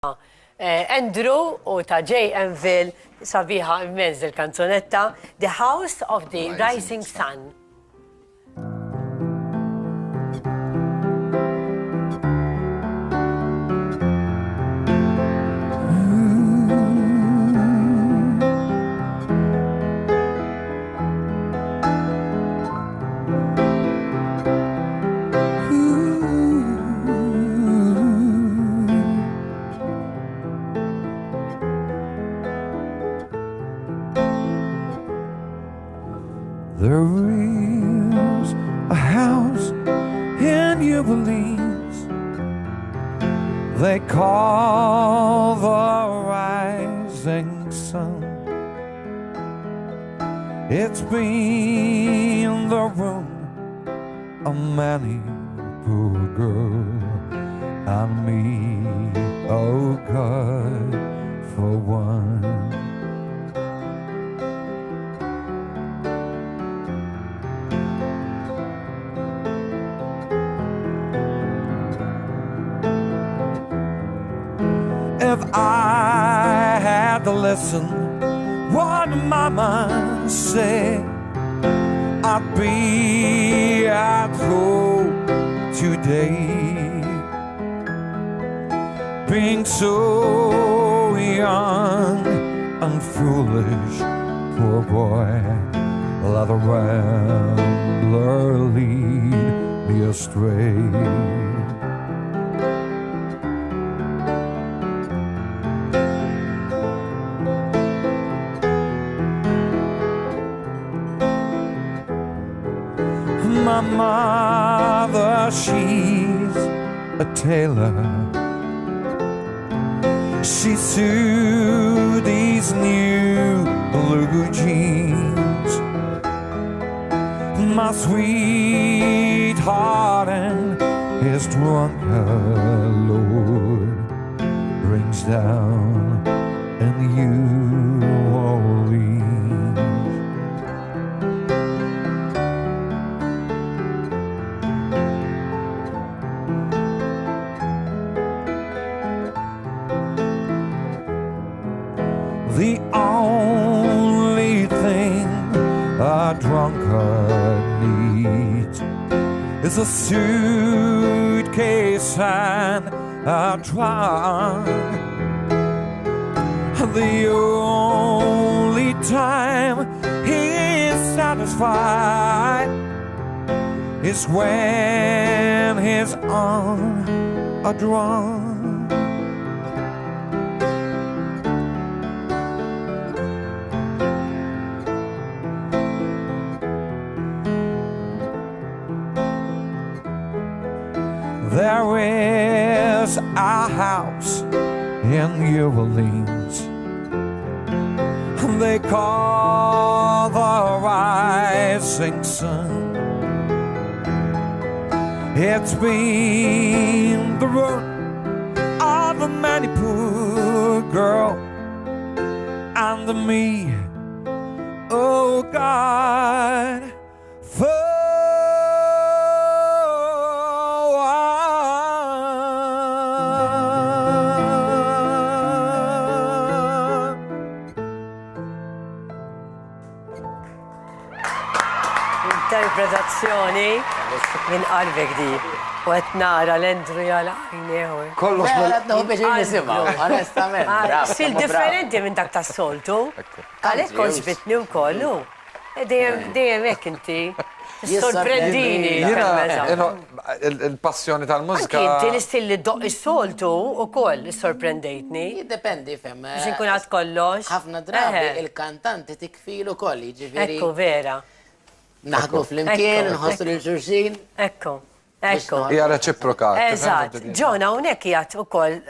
Andrew u ta' JMville sabiħa immens il-kanzonetta The House of the Rising Sun. There is a house in New Orleans they call the Rising Sun. It's been the room of many poor girl and me, oh God, for one. If I had to listen what mama said, I'd be at home today. Being so young and foolish, poor boy, let the rambler lead me astray. My mother, she's a tailor. She sewed these new blue jeans. My sweetheart and his drunken Lord brings down in New Orleans. The only thing a drunkard needs is a suitcase and a trunk. The only time he's satisfied is when he's on a drunk. There is a house in New Orleans they call the Rising Sun. It's been the ruin of a many poor girl and me, oh God, for Interpretazzjoni minn qalbek di. U qed nara l-Andrew jala-għajneħu. Kollox bil-għadna u biex nisimaw, onestament. Sil differenti minn dak ta' soltu. Għalek konġbitni u kollu. Dejjem hekk inti. Sorprendini. Il-passjoni tal-mużika. Inti l-istilli doq is-soltu u koll sorprendejtni. Jiddependi fem. Biex nkun għad kollox. Ħafna drabi il-kantanti tikfilu koll, ġifiri. Ekku vera. Naħdmu fl-imkien, nħossu l-ġurxin. Ekku. Ekku. Hija reċiprokat. Eżatt. Ġona, unek jgħat u koll